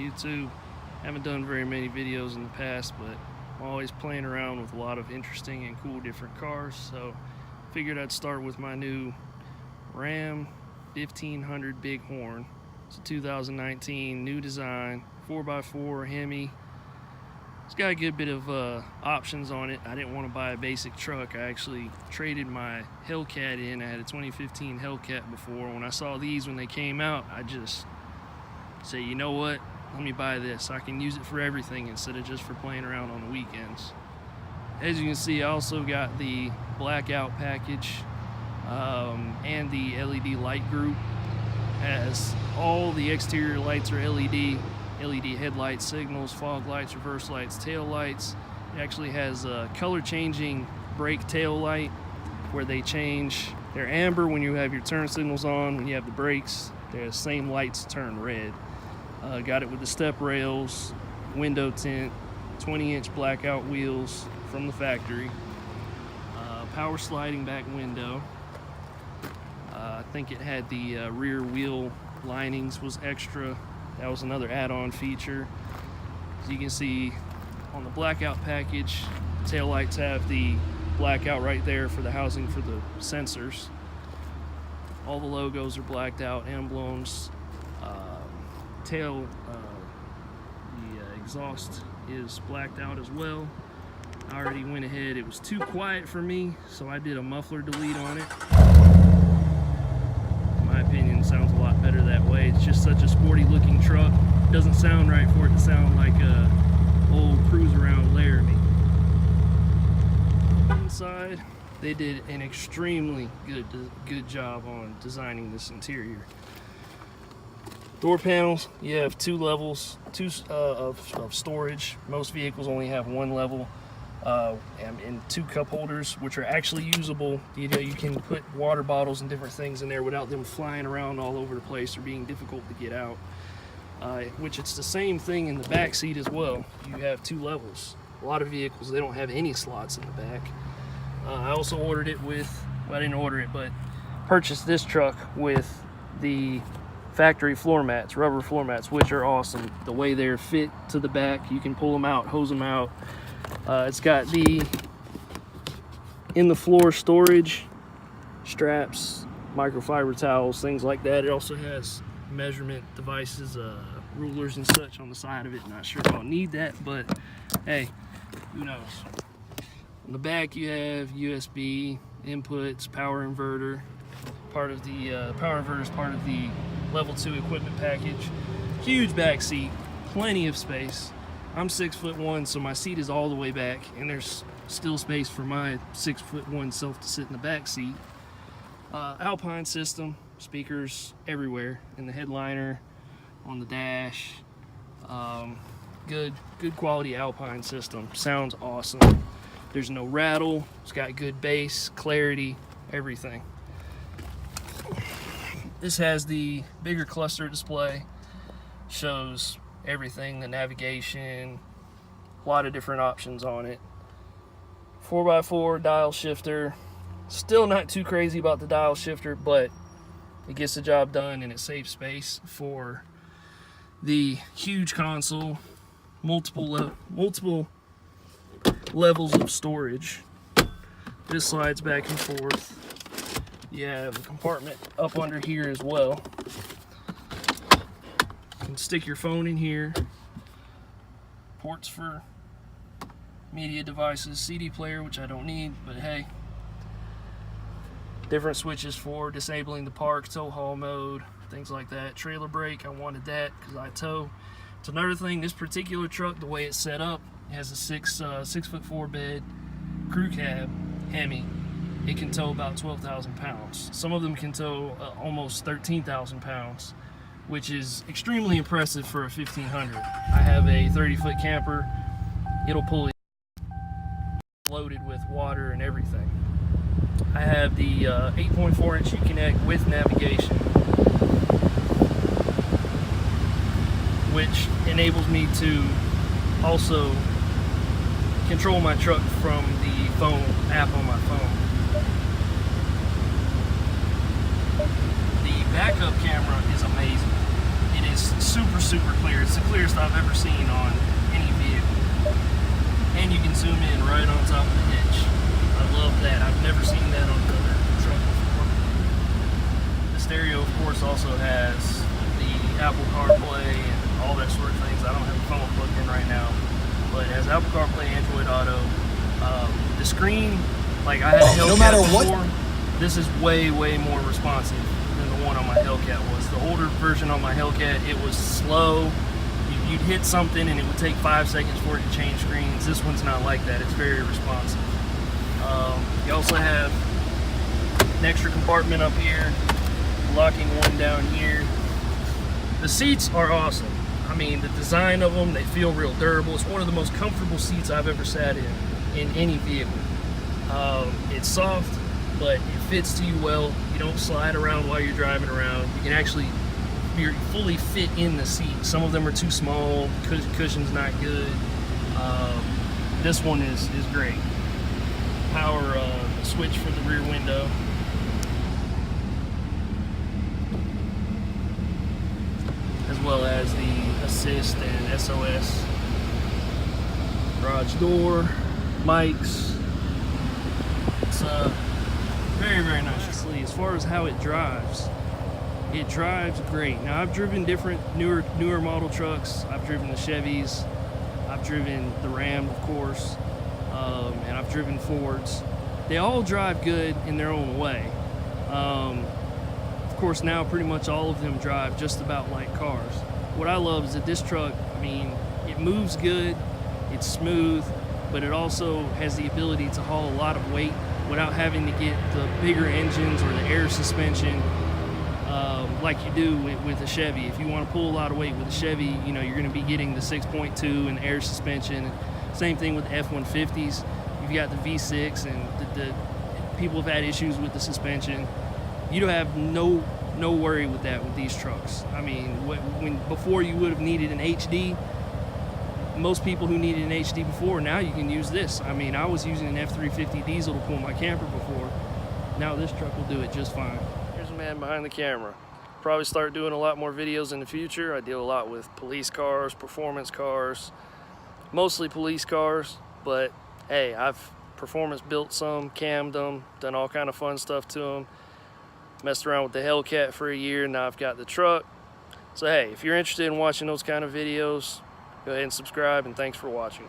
YouTube. Haven't done very many videos in the past, but I'm always playing around with a lot of interesting and cool different cars, so figured I'd start with my new Ram 1500 Bighorn. It's a 2019 new design 4x4 Hemi. It's got a good bit of options on it. I didn't want to buy a basic truck. I actually traded my Hellcat in. I had a 2015 Hellcat before. When I saw these when they came out, I just said, you know what, let me buy this. I can use it for everything instead of just for playing around on the weekends. As you can see, I also got the Blackout package and the LED light group. As all the exterior lights are LED headlights, signals, fog lights, reverse lights, tail lights. It actually has a color changing brake tail light where they change. They're amber when you have your turn signals on. When you have the brakes, they're the same lights turn red. Got it with the step rails, window tint, 20-inch Blackout wheels from the factory, power sliding back window. I think it had the rear wheel linings was extra. That was another add-on feature. As you can see on the Blackout package, tail lights have the Blackout right there for the housing for the sensors. All the logos are blacked out, emblems. The exhaust is blacked out as well. I already went ahead. It was too quiet for me, so I did a muffler delete on it. In my opinion, it sounds a lot better that way. It's just such a sporty looking truck. It doesn't sound right for it to sound like a old cruise around Laramie. Inside, they did an extremely good job on designing this interior. Door panels, you have two levels, of storage. Most vehicles only have one level, and two cup holders, which are actually usable. You know, you can put water bottles and different things in there without them flying around all over the place or being difficult to get out. Which it's the same thing in the back seat as well. You have two levels. A lot of vehicles, they don't have any slots in the back. I also ordered it with, well, I didn't order it, but purchased this truck with the factory floor mats, rubber floor mats, which are awesome. The way they're fit to the back, you can pull them out, hose them out. It's got the in the floor storage, straps, microfiber towels, things like that. It also has measurement devices, rulers and such on the side of it. Not sure if I'll need that, but hey, who knows. On the back you have USB inputs, power inverter. Part of the power inverter is part of the level 2 equipment package. Huge back seat, plenty of space. I'm 6'1", so my seat is all the way back, and there's still space for my 6'1" self to sit in the back seat. Alpine system, speakers everywhere in the headliner, on the dash. Good quality Alpine system. Sounds awesome. There's no rattle. It's got good bass, clarity, everything. This has the bigger cluster display, shows everything, the navigation, a lot of different options on it. 4x4 dial shifter. Still not too crazy about the dial shifter, but it gets the job done and it saves space for the huge console, multiple levels of storage. This slides back and forth. You have a compartment up under here as well. You can stick your phone in here. Ports for media devices, CD player, which I don't need, but hey. Different switches for disabling the park, tow haul mode, things like that. Trailer brake, I wanted that because I tow. It's another thing, this particular truck, the way it's set up, it has a 6'4" bed crew cab Hemi. It can tow about 12,000 pounds. Some of them can tow almost 13,000 pounds, which is extremely impressive for a 1500. I have a 30-foot camper. It'll pull it loaded with water and everything. I have the 8.4-inch Uconnect with navigation, which enables me to also control my truck from the phone app on my phone. The backup camera is amazing. It is super super clear. It's the clearest I've ever seen on any vehicle. And you can zoom in right on top of the hitch. I love that. I've never seen that on another truck before. The stereo, of course, also has the Apple CarPlay and all that sort of things. I don't have a phone plugged in right now, but it has Apple CarPlay, Android Auto. The screen, like I had a Hellcat no matter before, what. this is way more responsive than the one on my Hellcat was. The older version on my Hellcat, it was slow. You'd hit something and it would take 5 seconds for it to change screens. This one's not like that. It's very responsive. You also have an extra compartment up here, locking one down here. The seats are awesome. I mean, the design of them, they feel real durable. It's one of the most comfortable seats I've ever sat in any vehicle. It's soft, but it fits to you well. You don't slide around while you're driving around. You can actually fully fit in the seat. Some of them are too small, cushion's not good. This one is great. Power switch for the rear window. As well as the assist and SOS. Garage door, mics. It's very nice. Honestly, as far as how it drives great. Now I've driven different newer model trucks. I've driven the Chevys, I've driven the Ram, of course, and I've driven Fords. They all drive good in their own way. Of course, now pretty much all of them drive just about like cars. What I love is that this truck, I mean, it moves good, it's smooth, but it also has the ability to haul a lot of weight without having to get the bigger engines or the air suspension like you do with a Chevy. If you want to pull a lot of weight with a Chevy, you know, you're going to be getting the 6.2 and air suspension. Same thing with the F-150s. You've got the V6, and the people have had issues with the suspension. You don't have no worry with that with these trucks. I mean, before you would have needed an HD. Most people who needed an HD before, now you can use this. I mean, I was using an F-350 diesel to pull my camper before. Now this truck will do it just fine. Here's a man behind the camera. Probably start doing a lot more videos in the future. I deal a lot with police cars, performance cars, mostly police cars, but hey, I've performance built some, cammed them, done all kind of fun stuff to them. Messed around with the Hellcat for a year, now I've got the truck. So hey, if you're interested in watching those kind of videos, go ahead and subscribe, and thanks for watching.